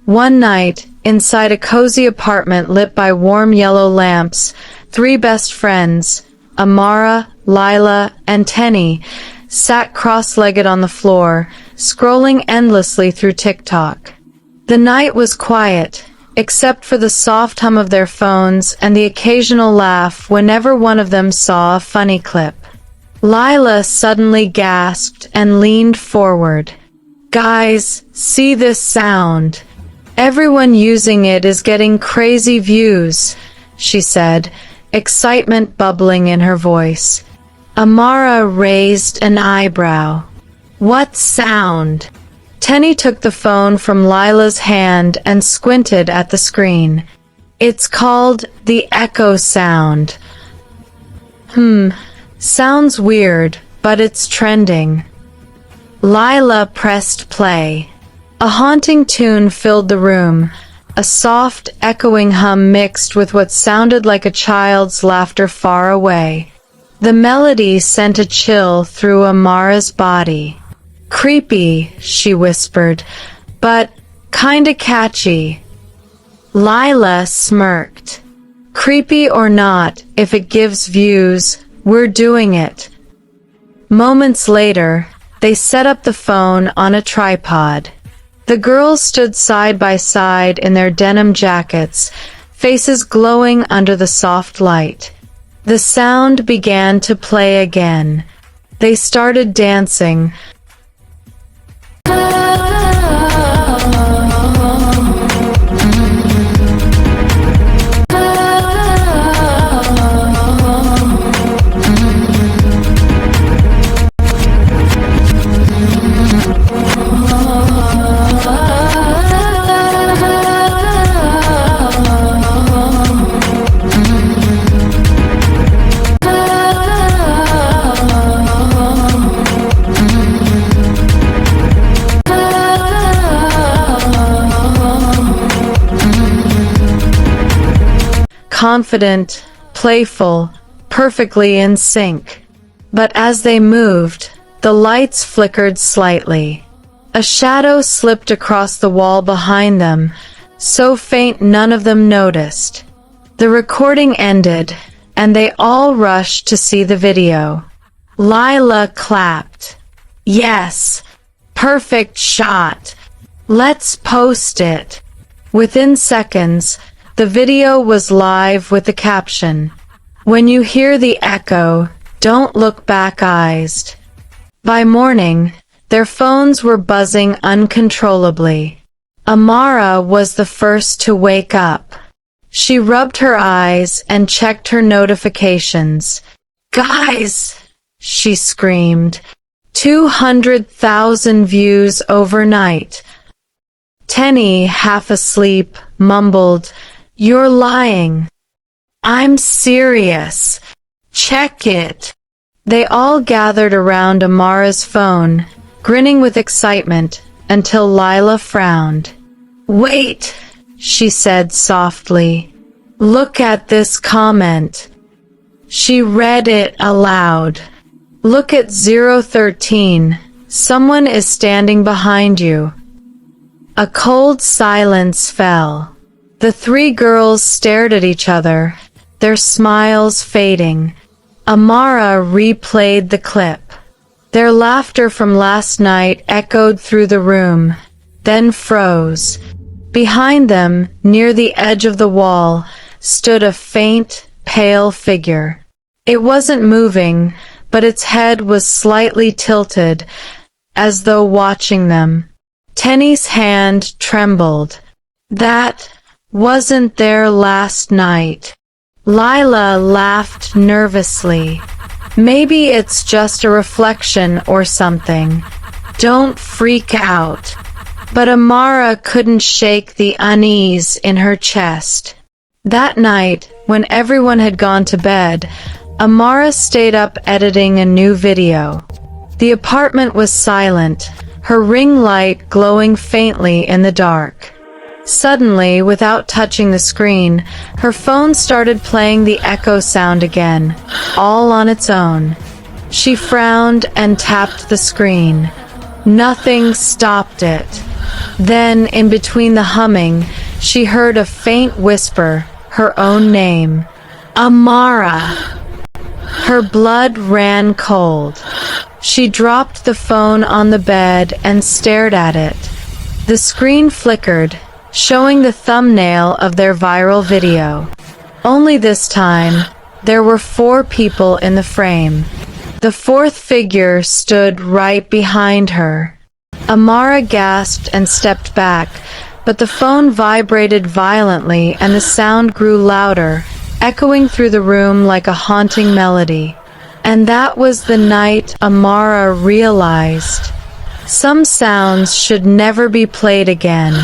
One night, inside a cozy apartment lit by warm yellow lamps, three best friends, Amara, Lila, and Tenny, sat cross-legged on the floor, scrolling endlessly through TikTok. The night was quiet, except for the soft hum of their phones and the occasional laugh whenever one of them saw a funny clip. Lila suddenly gasped and leaned forward. "Guys, see this sound? Everyone using it is getting crazy views," she said, excitement bubbling in her voice. Amara raised an eyebrow. "What sound?" Tenny took the phone from Lila's hand and squinted at the screen. "It's called the echo sound." Sounds weird, but it's trending." Lila pressed play. A haunting tune filled the room, a soft, echoing hum mixed with what sounded like a child's laughter far away. The melody sent a chill through Amara's body. "Creepy," she whispered, "but kinda catchy." Lila smirked. "Creepy or not, if it gives views, we're doing it." Moments later, they set up the phone on a tripod. The girls stood side by side in their denim jackets, faces glowing under the soft light. The sound began to play again. They started dancing. Confident, playful, perfectly in sync. But as they moved, the lights flickered slightly. A shadow slipped across the wall behind them, so faint none of them noticed. The recording ended, and they all rushed to see the video. Lila clapped. "Yes! Perfect shot! Let's post it!" Within seconds, the video was live with the caption, "When you hear the echo, don't look back-eyed." By morning, their phones were buzzing uncontrollably. Amara was the first to wake up. She rubbed her eyes and checked her notifications. "Guys!" she screamed. 200,000 views overnight. Tenny, half asleep, mumbled, "You're lying." "I'm serious. Check it." They all gathered around Amara's phone, grinning with excitement, until Lila frowned. "Wait," she said softly. "Look at this comment." She read it aloud. "Look at 013. Someone is standing behind you." A cold silence fell. The three girls stared at each other, their smiles fading. Amara replayed the clip. Their laughter from last night echoed through the room, then froze. Behind them, near the edge of the wall, stood a faint, pale figure. It wasn't moving, but its head was slightly tilted, as though watching them. Tenny's hand trembled. "That wasn't there last night." Lila laughed nervously. "Maybe it's just a reflection or something. Don't freak out." But Amara couldn't shake the unease in her chest. That night, when everyone had gone to bed, Amara stayed up editing a new video. The apartment was silent, her ring light glowing faintly in the dark. Suddenly, without touching the screen, her phone started playing the echo sound again, all on its own. She frowned and tapped the screen. Nothing stopped it. Then, in between the humming, she heard a faint whisper, her own name. Amara! Her blood ran cold. She dropped the phone on the bed and stared at it. The screen flickered, showing the thumbnail of their viral video. Only this time, there were 4 people in the frame. The 4th figure stood right behind her. Amara gasped and stepped back, but the phone vibrated violently and the sound grew louder, echoing through the room like a haunting melody. And that was the night Amara realized some sounds should never be played again.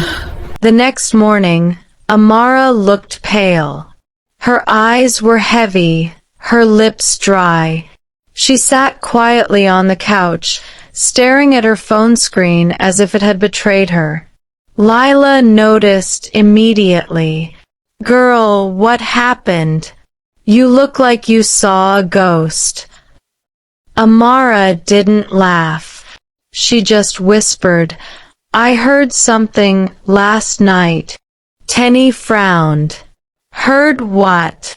The next morning, Amara looked pale. Her eyes were heavy, her lips dry. She sat quietly on the couch, staring at her phone screen as if it had betrayed her. Lila noticed immediately. "Girl, what happened? You look like you saw a ghost." Amara didn't laugh. She just whispered, "I heard something last night." Tenny frowned. "Heard what?"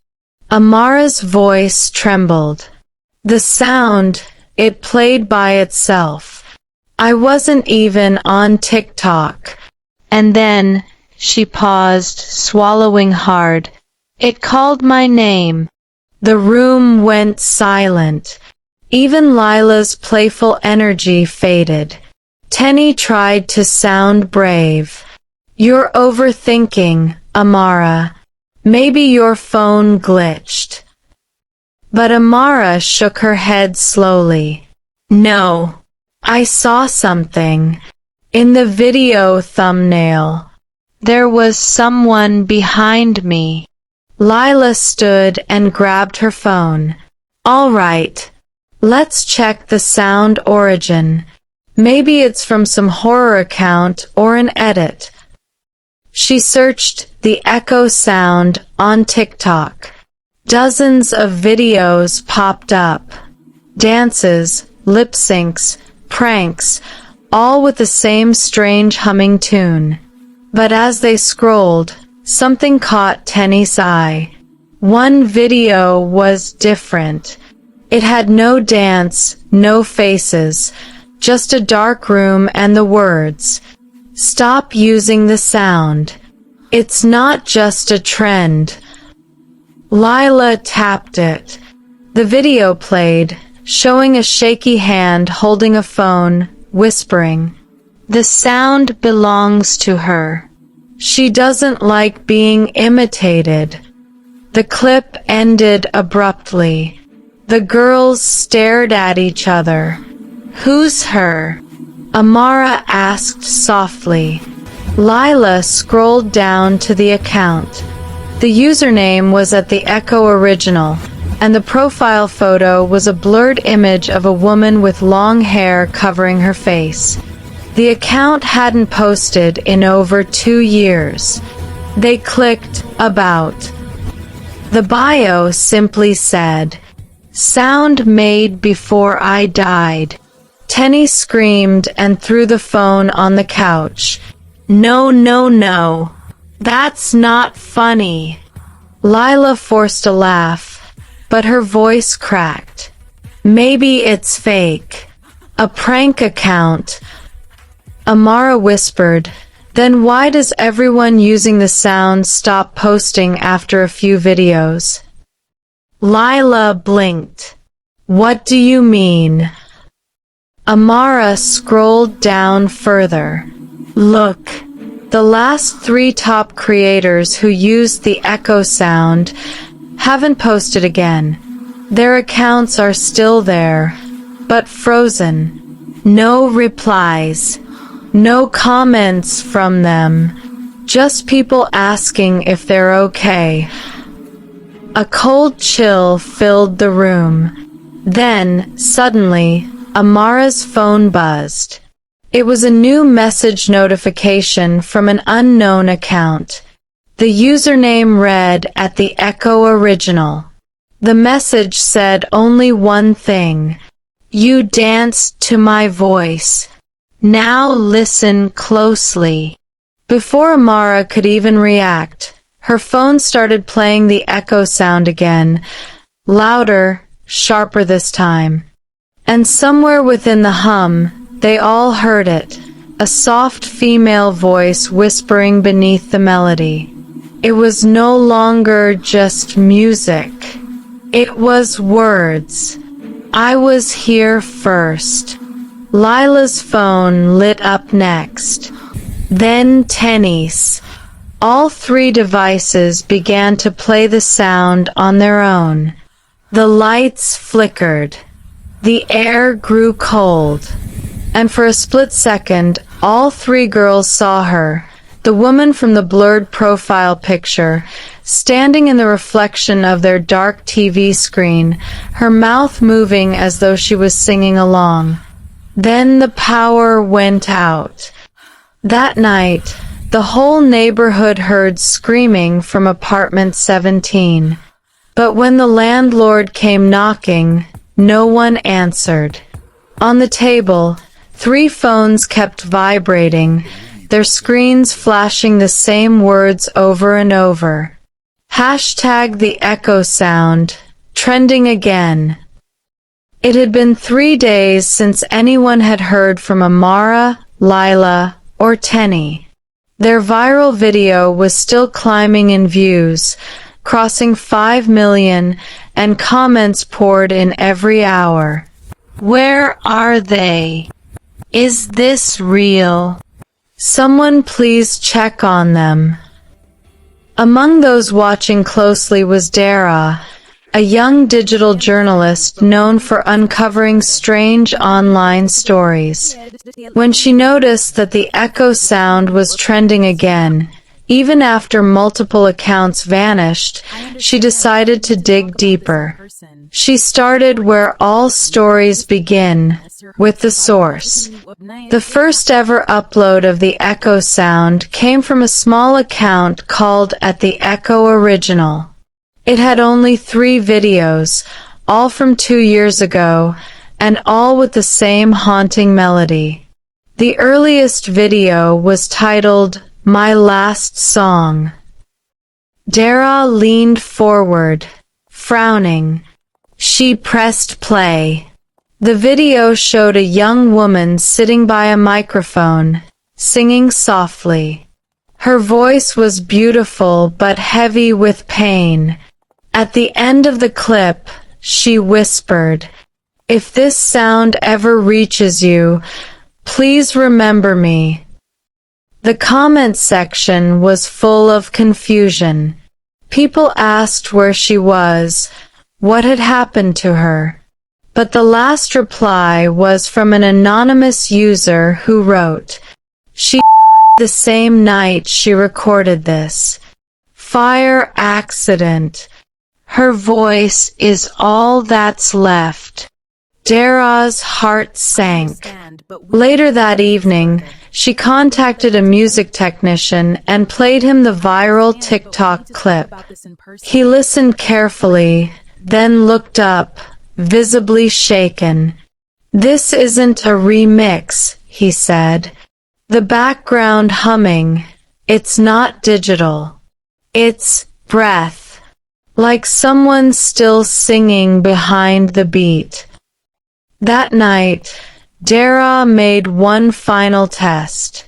Amara's voice trembled. "The sound, it played by itself. I wasn't even on TikTok." And then she paused, swallowing hard. "It called my name." The room went silent. Even Lila's playful energy faded. Tenny tried to sound brave. "You're overthinking, Amara. Maybe your phone glitched." But Amara shook her head slowly. "No, I saw something. In the video thumbnail, there was someone behind me." Lila stood and grabbed her phone. "All right, let's check the sound origin. Maybe it's from some horror account or an edit." She searched the echo sound on TikTok. Dozens of videos popped up. Dances, lip syncs, pranks, all with the same strange humming tune. But as they scrolled, something caught Tenny's eye. One video was different. It had no dance, no faces, just a dark room and the words, "Stop using the sound. It's not just a trend." Lila tapped it. The video played, showing a shaky hand holding a phone, whispering, "The sound belongs to her. She doesn't like being imitated." The clip ended abruptly. The girls stared at each other. "Who's her?" Amara asked softly. Lila scrolled down to the account. The username was at the Echo Original, and the profile photo was a blurred image of a woman with long hair covering her face. The account hadn't posted in over 2 years. They clicked About. The bio simply said, "Sound made before I died." Tenny screamed and threw the phone on the couch. "No, no, no. That's not funny." Lila forced a laugh, but her voice cracked. "Maybe it's fake. A prank account." Amara whispered, "Then why does everyone using the sound stop posting after a few videos?" Lila blinked. "What do you mean?" Amara scrolled down further. "Look. The last 3 top creators who used the echo sound haven't posted again. Their accounts are still there, but frozen. No replies. No comments from them. Just people asking if they're okay." A cold chill filled the room. Then, suddenly, Amara's phone buzzed. It was a new message notification from an unknown account. The username read at the Echo Original. The message said only one thing: "You danced to my voice. Now listen closely." Before Amara could even react, her phone started playing the echo sound again, louder, sharper this time. And somewhere within the hum, they all heard it, a soft female voice whispering beneath the melody. It was no longer just music. It was words. "I was here first." Lila's phone lit up next. Then Tenny's. All three devices began to play the sound on their own. The lights flickered. The air grew cold. And for a split second, all three girls saw her, the woman from the blurred profile picture, standing in the reflection of their dark TV screen, her mouth moving as though she was singing along. Then the power went out. That night, the whole neighborhood heard screaming from apartment 17. But when the landlord came knocking, no one answered. On the table, three phones kept vibrating, their screens flashing the same words over and over. Hashtag the echo sound, trending again. It had been 3 days since anyone had heard from Amara, Lila, or Tenny. Their viral video was still climbing in views, crossing 5 million, and comments poured in every hour. "Where are they? Is this real? Someone please check on them." Among those watching closely was Dara, a young digital journalist known for uncovering strange online stories. When she noticed that the echo sound was trending again, even after multiple accounts vanished, she decided to dig deeper. She started where all stories begin, with the source. The first ever upload of the echo sound came from a small account called At the Echo Original. It had only 3 videos, all from 2 years ago, and all with the same haunting melody. The earliest video was titled "My Last Song." Dara leaned forward, frowning. She pressed play. The video showed a young woman sitting by a microphone, singing softly. Her voice was beautiful but heavy with pain. At the end of the clip, she whispered, "If this sound ever reaches you, please remember me." The comment section was full of confusion. People asked where she was, what had happened to her. But the last reply was from an anonymous user who wrote, "She died the same night she recorded this. Fire accident. Her voice is all that's left." Dara's heart sank. Later that evening, she contacted a music technician and played him the viral TikTok clip. He listened carefully, then looked up, visibly shaken. "This isn't a remix," he said. "The background humming, it's not digital. It's breath. Like someone still singing behind the beat." That night, Dara made one final test.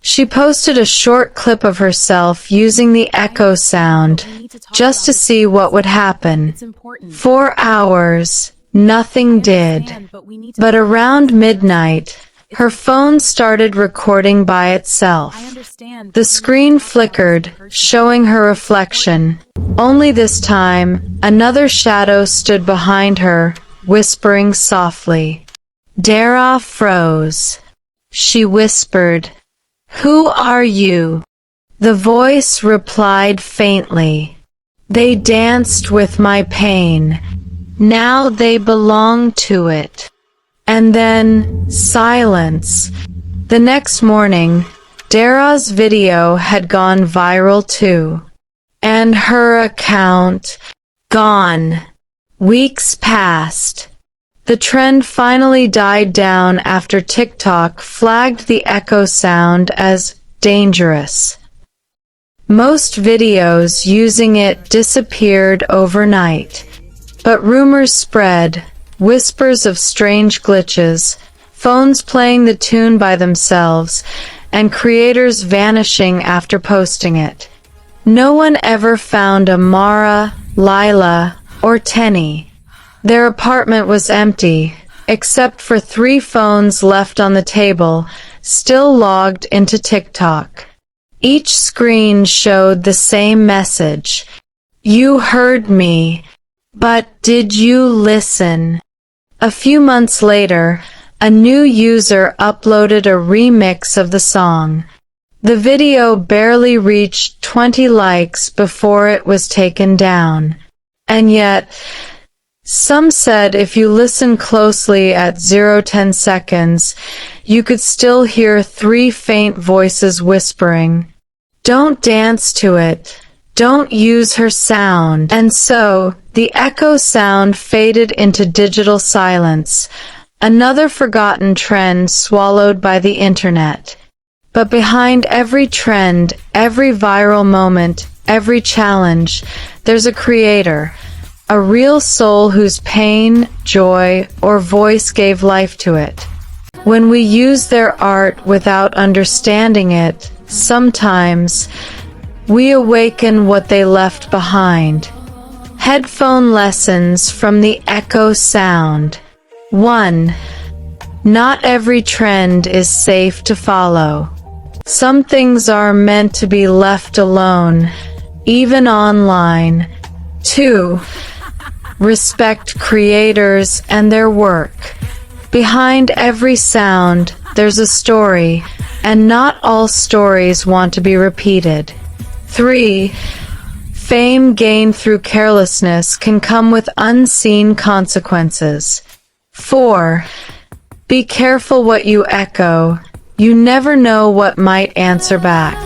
She posted a short clip of herself using the echo sound, just to see what would happen. 4 hours, nothing did. But around midnight, her phone started recording by itself. The screen flickered, showing her reflection. Only this time, another shadow stood behind her, whispering softly. Dara froze. She whispered, "Who are you?" The voice replied faintly, "They danced with my pain. Now they belong to it." And then, silence. The next morning, Dara's video had gone viral too. And her account, gone. Weeks passed. The trend finally died down after TikTok flagged the echo sound as dangerous. Most videos using it disappeared overnight. But rumors spread, whispers of strange glitches, phones playing the tune by themselves, and creators vanishing after posting it. No one ever found Amara, Lila, or Tenny. Their apartment was empty, except for 3 phones left on the table, still logged into TikTok. Each screen showed the same message. You heard me, but did you listen? A few months later, a new user uploaded a remix of the song. The video barely reached 20 likes before it was taken down. And yet, some said if you listen closely at 0-10 seconds, you could still hear 3 faint voices whispering, "Don't dance to it. Don't use her sound." And so, the echo sound faded into digital silence, another forgotten trend swallowed by the internet. But behind every trend, every viral moment, every challenge, there's a creator, a real soul whose pain, joy, or voice gave life to it. When we use their art without understanding it, sometimes we awaken what they left behind. Headphone lessons from the echo sound. 1. Not every trend is safe to follow. Some things are meant to be left alone, even online. 2. Respect creators and their work. Behind every sound, there's a story, and not all stories want to be repeated. 3. Fame gained through carelessness can come with unseen consequences. 4. Be careful what you echo. You never know what might answer back.